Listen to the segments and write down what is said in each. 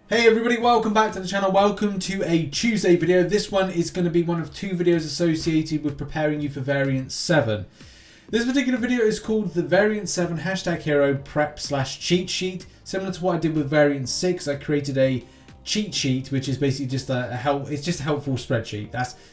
Hey everybody, welcome back to the channel. Welcome to a Tuesday video. This one is going to be one of two videos associated with preparing you for Variant 7. This particular video is called the Variant 7 #hero prep/cheat sheet. Similar to what I did with Variant 6, I created a cheat sheet, which is basically just a helpful spreadsheet.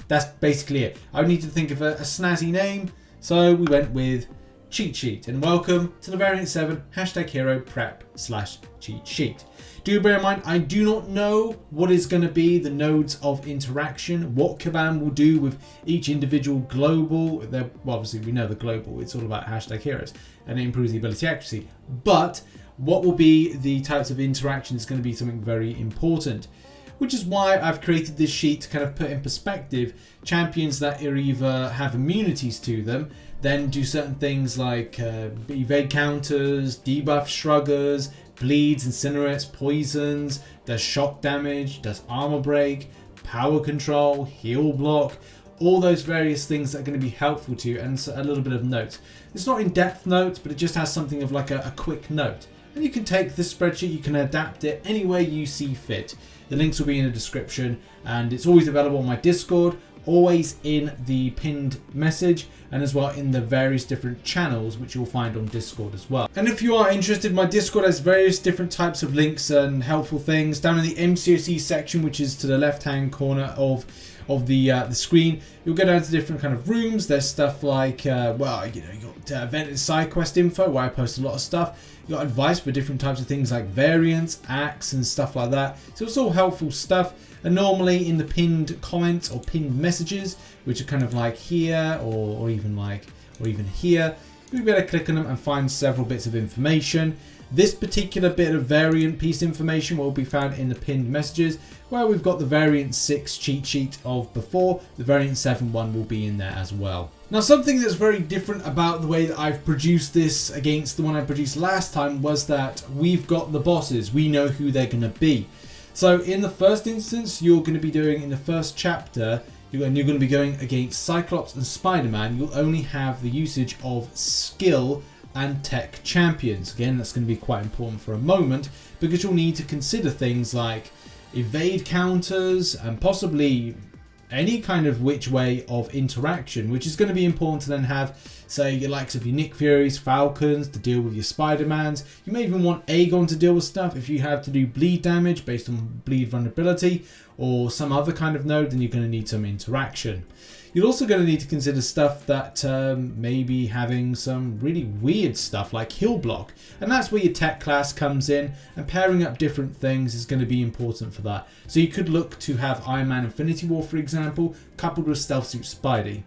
That's basically it. I need to think of a snazzy name, so we went with cheat sheet. And welcome to the Variant 7 #hero prep/cheat sheet. Do bear in mind, I do not know what is going to be the nodes of interaction, what Kaban will do with each individual global. Well, obviously we know the global, it's all about #heroes and it improves the ability accuracy. But what will be the types of interaction is going to be something very important, which is why I've created this sheet to kind of put in perspective champions that either have immunities to them, then do certain things like evade counters, debuff shruggers, bleeds, incinerates, poisons, does shock damage, does armor break, power control, heal block, all those various things that are going to be helpful to you, and a little bit of notes. It's not in-depth notes, but it just has something of like a quick note. And you can take this spreadsheet, you can adapt it any way you see fit. The links will be in the description, and it's always available on my Discord, always in the pinned message, and as well in the various different channels which you'll find on Discord as well. And if you are interested, my Discord has various different types of links and helpful things. Down in the MCOC section, which is to the left hand corner of the screen, you'll go down to different kind of rooms. There's stuff like you got event and side quest info, where I post a lot of stuff. You got advice for different types of things like variants, acts, and stuff like that. So it's all helpful stuff. And normally in the pinned comments or pinned messages, which are kind of like here or even here, you'll be able to click on them and find several bits of information. This particular bit of variant piece information will be found in the pinned messages, where we've got the Variant 6 cheat sheet of before. The Variant 7 one will be in there as well. Now, something that's very different about the way that I've produced this against the one I produced last time was that we've got the bosses. We know who they're going to be. So in the first instance, you're going to be doing in the first chapter, you're going to be going against Cyclops and Spider-Man. You'll only have the usage of skill and tech champions. Again, that's going to be quite important for a moment, because you'll need to consider things like evade counters and possibly any kind of which way of interaction, which is going to be important to then have, say, your likes of your Nick Furies, Falcons to deal with your Spider-Mans. You may even want Aegon to deal with stuff if you have to do bleed damage based on bleed vulnerability or some other kind of node, then you're going to need some interaction. You're also going to need to consider stuff that may be having some really weird stuff like heal block, and that's where your tech class comes in, and pairing up different things is going to be important for that. So you could look to have Iron Man Infinity War, for example, coupled with Stealth Suit Spidey.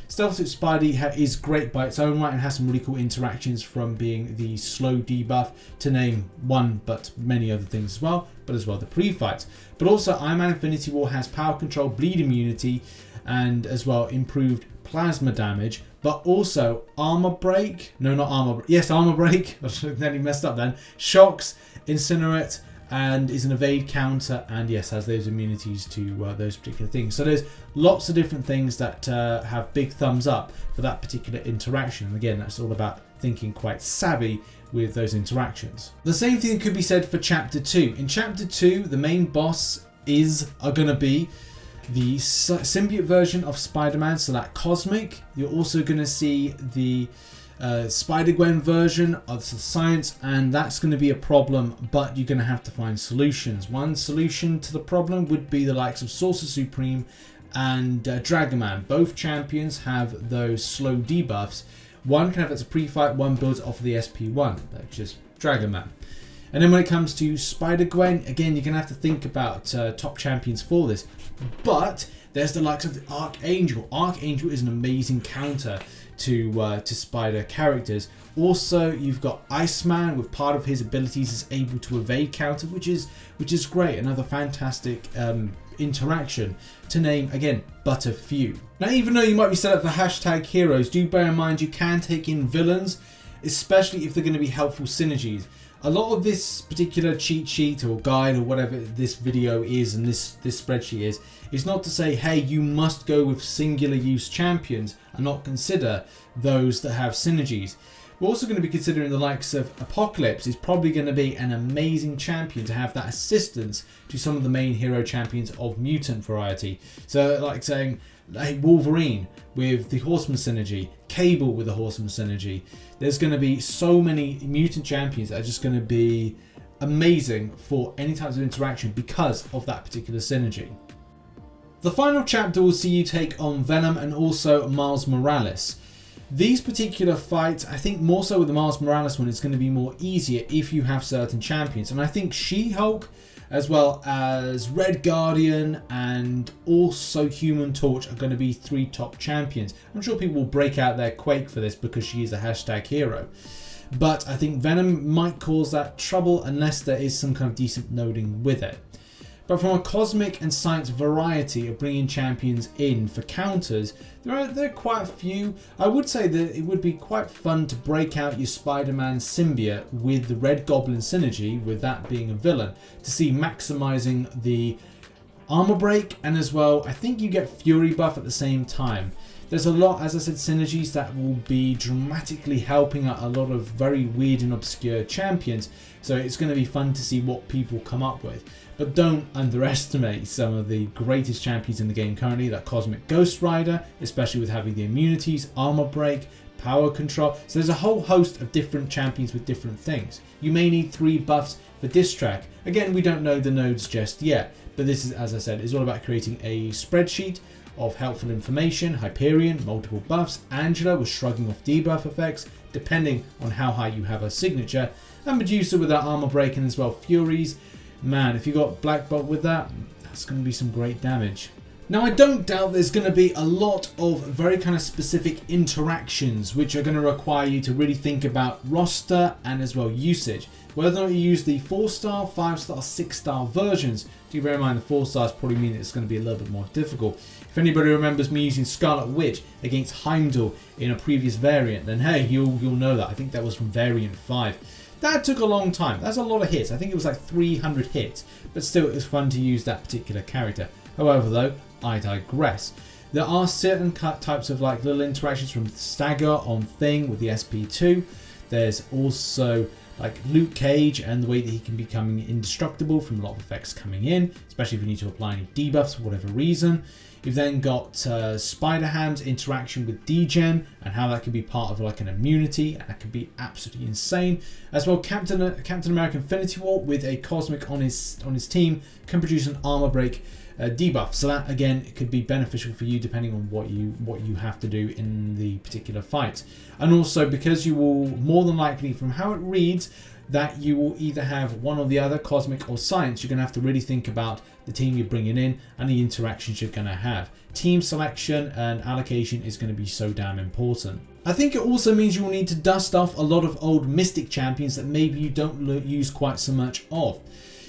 Stealth Suit Spidey is great by its own right and has some really cool interactions, from being the slow debuff to name one, but many other things as well, but as well the pre-fights. But also Iron Man Infinity War has power control, bleed immunity, and as well improved plasma damage, but also armor break. No, not armor. Yes, armor break. I nearly messed up then. Shocks, incinerate, and is an evade counter, and yes, has those immunities to those particular things. So there's lots of different things that have big thumbs up for that particular interaction. And again, that's all about thinking quite savvy with those interactions. The same thing could be said for Chapter 2. In Chapter 2, the main boss are going to be the symbiote version of Spider-Man, so that Cosmic. You're also going to see the Spider-Gwen version of the Science, and that's going to be a problem, but you're going to have to find solutions. One solution to the problem would be the likes of Sorcerer Supreme and Dragon-Man. Both champions have those slow debuffs. One can have it as a pre-fight, one builds off of the SP1, which is Dragon-Man. And then when it comes to Spider-Gwen, again, you're going to have to think about top champions for this. But there's the likes of the Archangel. Archangel is an amazing counter to Spider characters. Also, you've got Iceman, with part of his abilities is able to evade counter, which is great. Another fantastic interaction, to name again but a few. Now, even though you might be set up for #heroes, do bear in mind you can take in villains, especially if they're going to be helpful synergies. A lot of this particular cheat sheet or guide or whatever this video is and this spreadsheet is not to say, hey, you must go with singular use champions and not consider those that have synergies. We're also going to be considering the likes of Apocalypse is probably going to be an amazing champion to have that assistance to some of the main hero champions of mutant variety. So like saying like Wolverine with the Horseman synergy, Cable with the Horseman synergy. There's going to be so many mutant champions that are just going to be amazing for any types of interaction because of that particular synergy. The final chapter will see you take on Venom and also Miles Morales. These particular fights, I think more so with the Miles Morales one, is going to be more easier if you have certain champions. And I think She-Hulk, as well as Red Guardian and also Human Torch are going to be 3 top champions. I'm sure people will break out their Quake for this because she is a hashtag hero. But I think Venom might cause that trouble unless there is some kind of decent noding with it. But from a cosmic and science variety of bringing champions in for counters, there are quite a few. I would say that it would be quite fun to break out your Spider-Man symbiote with the Red Goblin synergy, with that being a villain, to see maximizing the armor break, and as well, I think you get Fury buff at the same time. There's a lot, as I said, synergies that will be dramatically helping out a lot of very weird and obscure champions. So it's going to be fun to see what people come up with. But don't underestimate some of the greatest champions in the game currently, like Cosmic Ghost Rider, especially with having the immunities, armor break, power control. So there's a whole host of different champions with different things. You may need 3 buffs for Diss Track. Again, we don't know the nodes just yet, but this is, as I said, is all about creating a spreadsheet of helpful information. Hyperion, multiple buffs, Angela with shrugging off debuff effects, depending on how high you have her signature, and Medusa with that armor break, and as well Furies. Man, if you got Black Bolt with that, that's going to be some great damage. Now, I don't doubt there's going to be a lot of very kind of specific interactions which are going to require you to really think about roster and as well usage. Whether or not you use the 4-star, 5-star, 6-star versions, do bear in mind the 4 stars probably mean it's going to be a little bit more difficult. If anybody remembers me using Scarlet Witch against Heimdall in a previous variant, then hey, you'll know that. I think that was from variant 5. That took a long time. That's a lot of hits. I think it was like 300 hits, but still it was fun to use that particular character. However though, I digress. There are certain types of like little interactions from Stagger on Thing with the SP2. There's also like Luke Cage and the way that he can be becoming indestructible from a lot of effects coming in, especially if you need to apply any debuffs for whatever reason. You've then got Spider-Ham's interaction with Degen and how that could be part of like an immunity, and that could be absolutely insane. As well, Captain America Infinity War with a Cosmic on his team can produce an armor break debuff. So that again could be beneficial for you depending on what you have to do in the particular fight. And also because you will more than likely, from how it reads, that you will either have one or the other, Cosmic or Science, you're going to have to really think about the team you're bringing in and the interactions you're going to have. Team selection and allocation is going to be so damn important. I think it also means you will need to dust off a lot of old Mystic champions that maybe you don't use quite so much of.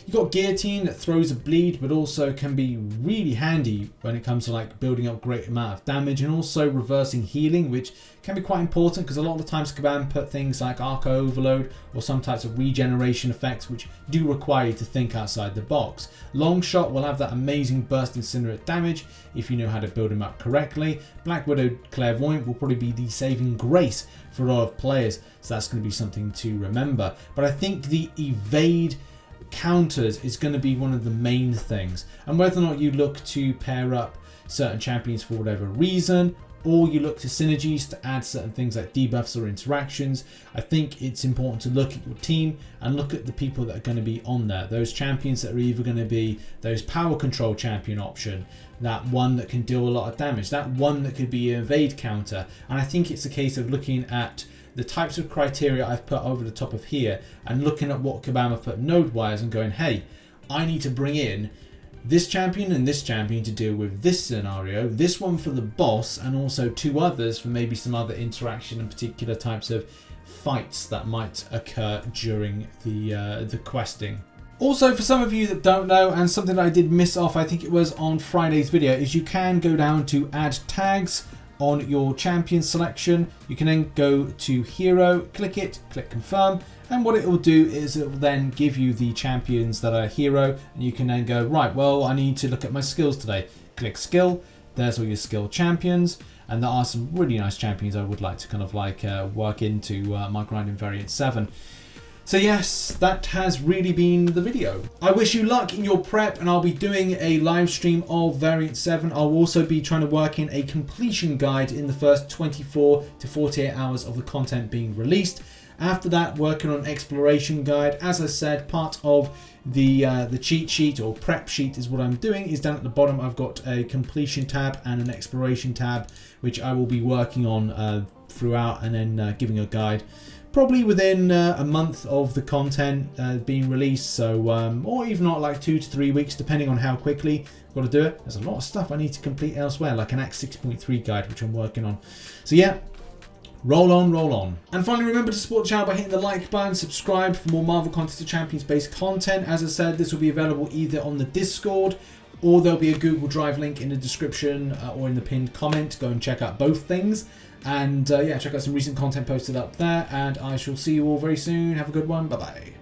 You've got Guillotine that throws a bleed, but also can be really handy when it comes to like building up great amount of damage, and also reversing healing, which can be quite important because a lot of the times Kabam put things like Arco Overload or some types of regeneration effects which do require you to think outside the box. Longshot will have that amazing burst incinerate damage if you know how to build him up correctly. Black Widow Clairvoyant will probably be the saving grace for a lot of players, so that's going to be something to remember. But I think the evade counters is going to be one of the main things, and whether or not you look to pair up certain champions for whatever reason, or you look to synergies to add certain things like debuffs or interactions, I think it's important to look at your team and look at the people that are going to be on there. Those champions that are either going to be those power control champion option, that one that can deal a lot of damage, that one that could be an evade counter, and I think it's a case of looking at the types of criteria I've put over the top of here and looking at what Kabam have put node-wise and going, hey, I need to bring in this champion and this champion to deal with this scenario, this one for the boss, and also 2 others for maybe some other interaction and particular types of fights that might occur during the questing. Also, for some of you that don't know, and something that I did miss off, I think it was on Friday's video, is you can go down to add tags on your champion selection. You can then go to hero, click it, click confirm, and what it will do is it will then give you the champions that are hero, and you can then go, right, well, I need to look at my skills today. Click skill, There's all your skill champions, and there are some really nice champions I would like to kind of like work into my grind in Variant 7. So yes, that has really been the video. I wish you luck in your prep, and I'll be doing a live stream of Variant 7. I'll also be trying to work in a completion guide in the first 24 to 48 hours of the content being released. After that, working on exploration guide. As I said, part of the cheat sheet or prep sheet is what I'm doing is down at the bottom. I've got a completion tab and an exploration tab, which I will be working on throughout, and then giving a guide probably within a month of the content being released. So or even not like 2 to 3 weeks, depending on how quickly I've got to do it. There's a lot of stuff I need to complete elsewhere, like an Act 6.3 guide, which I'm working on. So yeah, roll on, roll on. And finally, remember to support the channel by hitting the like button, subscribe for more Marvel Contest of Champions based content. As I said, this will be available either on the Discord, or there'll be a Google Drive link in the description or in the pinned comment. Go and check out both things. And yeah, check out some recent content posted up there. And I shall see you all very soon. Have a good one. Bye-bye.